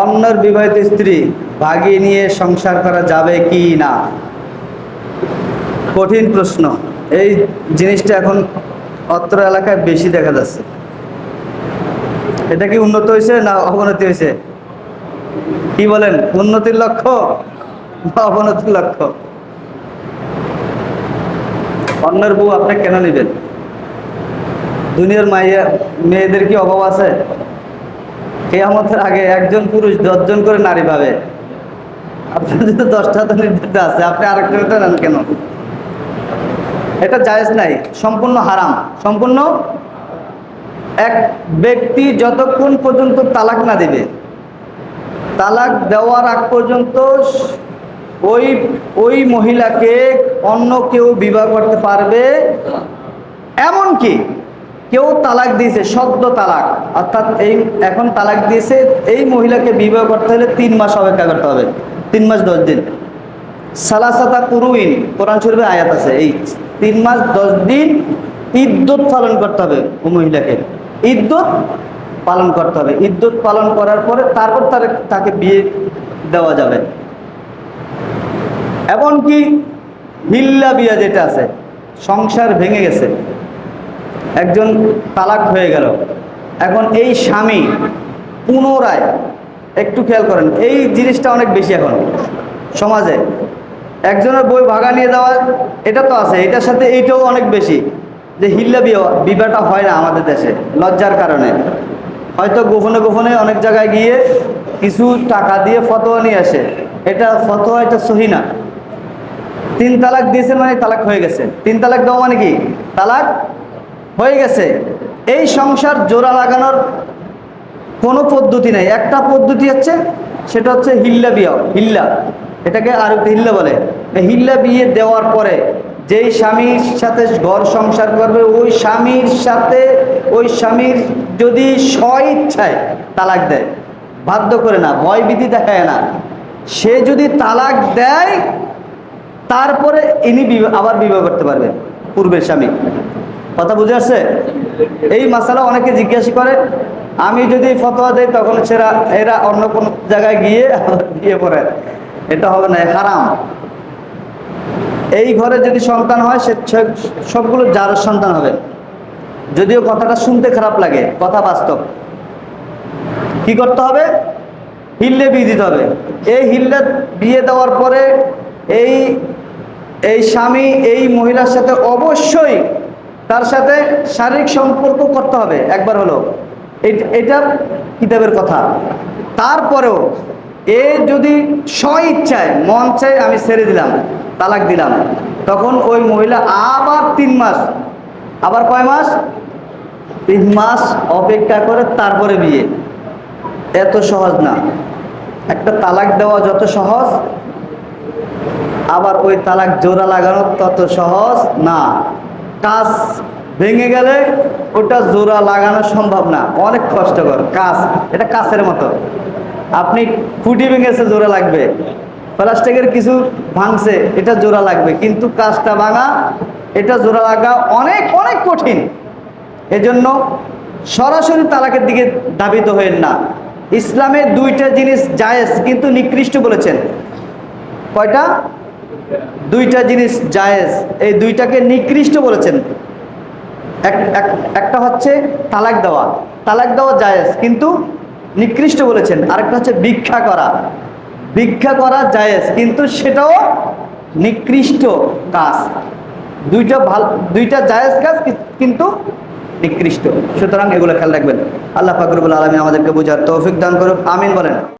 অন্যর বিবাহিত স্ত্রী ভাগিয়ে নিয়ে সংসার করা যাবে কি না? কঠিন প্রশ্ন। এই জিনিসটা এখন অত্র এলাকায় বেশি দেখা যাচ্ছে। এটা কি উন্নত হয়েছে না অবনতি হয়েছে? কি বলেন, উন্নতির লক্ষ্য না অবনতির লক্ষ্য? অন্যের বউ আপনি কেন নেবেন? দুনিয়ার মেয়েদের কি অভাব আছে? কিয়ামতের আগে একজন পুরুষ 10 জন করে নারী পাবে। আপনার যদি 10টা তো নির্দিষ্ট আছে, আপনি আরেকটা নেন কেন? এটা জায়েজ নাই, সম্পূর্ণ হারাম। সম্পূর্ণ। এক ব্যক্তি যতক্ষণ পর্যন্ত তালাক না দিবে, তালাক দেওয়ার আগ পর্যন্ত ওই ওই মহিলাকে অন্য কেউ বিবাহ করতে পারবে। এমনকি কেউ তালাক দিয়েছে, সদ্য তালাক, অর্থাৎ এই এখন তালাক দিয়েছে, এই মহিলাকে বিবাহ করতে হলে 3 মাস অপেক্ষা করতে হবে। 3 মাস 10 দিন। সালাসাতা কুরুইন, কোরআন শরীফে আয়াত আছে। এই 3 মাস 10 দিন ইদ্যত পালন করতে হবে। ওই মহিলাকে ইদ্যত পালন করতে হবে। ইদ্যত পালন করার পরে তারপর তাকে বিয়ে দেওয়া যাবে। এমনকি হিল্লা বিয়া যেটা আছে, সংসার ভেঙে গেছে, একজন তালাক হয়ে গেল, এখন এই স্বামী পুনরায়, একটু খেয়াল করেন, এই জিনিসটা অনেক বেশি এখন সমাজে। একজনের বই ভাগা নিয়ে দেওয়া, এটা তো আছে, এটার সাথে এইটাও অনেক বেশি, যে হিল্লা বিবাহটা হয় না আমাদের দেশে লজ্জার কারণে। হয়তো গোপনে গোপনে অনেক জায়গায় গিয়ে কিছু টাকা দিয়ে ফতোয়া নিয়ে আসে, এটা ফতোয়া, এটা সহি না। 3 তালাক দিয়েছে মানে তালাক হয়ে গেছে। 3 তালাক দেওয়া মানে কি? তালাক হয়ে গেছে। এই সংসার জোড়া লাগানোর কোনো পদ্ধতি নেই। একটা পদ্ধতি হচ্ছে, সেটা হচ্ছে হিল্লা বিয়া। হিল্লা, এটাকে আরবিতে হিল্লা বলে। হিল্লা বিয়ে দেওয়ার পরে যেই স্বামীর সাথে ঘর সংসার করবে, ওই স্বামীর সাথে ওই স্বামীর যদি স্বইচ্ছায় তালাক দেয়, বাধ্য করে না, ভয়ভীতি দেখায় না, সে যদি তালাক দেয়, তারপরে ইনি আবার বিবাহ করতে পারবে পূর্বের স্বামী। কথা বুঝে আসছে? এই মাসালা অনেকে জিজ্ঞাসা করে, আমি যদি ফতোয়া দেই তখন এরা অন্য কোন জায়গায় গিয়ে বিয়ে করে। এটা হবে না, হারাম। এই ঘরে যদি সন্তান হয়, সে সবগুলো যার সন্তান হবে। যদিও কথাটা শুনতে খারাপ লাগে, কথা বাস্তব। কি করতে হবে? হিল্লে বিয়ে দিতে হবে। এই হিল্লে বিয়ে দেওয়ার পরে এই স্বামী এই মহিলার সাথে অবশ্যই তার সাথে শারীরিক সম্পর্ক করতে হবে একবার হলো। এটা কিতাবের কথা। তারপরেও এ যদি স্বইচ্ছায় মন চায় আমি ছেড়ে দিলাম, তালাক দিলাম, তখন ওই মহিলা আবার 3 মাস, আবার কয় মাস? 3 মাস অপেক্ষা করে তারপরে বিয়ে। এত সহজ না। একটা তালাক দেওয়া যত সহজ, আবার ওই তালাক জোড়া লাগানো তত সহজ না। কাজ ভেঙে গেলে ওটা জোড়া লাগানো সম্ভব না, অনেক কষ্টকর কাজ। এটা কাছের মতো, আপনি খুঁটি ভেঙেছে, জোড়া লাগবে। প্লাস্টিকের কিছু ভাঙছে, এটা জোড়া লাগবে, কিন্তু কাজটা ভাঙা, এটা জোড়া লাগা অনেক অনেক কঠিন। এজন্য সরাসরি তালাকের দিকে ধাবিত হয়েন না। ইসলামে 2টা জিনিস জায়েজ কিন্তু নিকৃষ্ট বলেছেন। কয়টা? 2টা জিনিস জায়েজ, এই 2টাকে নিকৃষ্ট বলেছেন। একটা হচ্ছে তালাক দেওয়া। তালাক দেওয়া জায়েজ কিন্তু নিকৃষ্ট বলেছেন। আরেকটা হচ্ছে ভিক্ষা করা। ভিক্ষা করা জায়েজ কিন্তু সেটাও নিকৃষ্ট কাজ। 2টা জায়েজ কাজ কিন্তু নিকৃষ্ট। সুতরাং এগুলো খেয়াল রাখবেন। আল্লাহ পাক রব্বুল আলামিন আমাদেরকে বোঝার তৌফিক দান করুন। আমিন বলেন।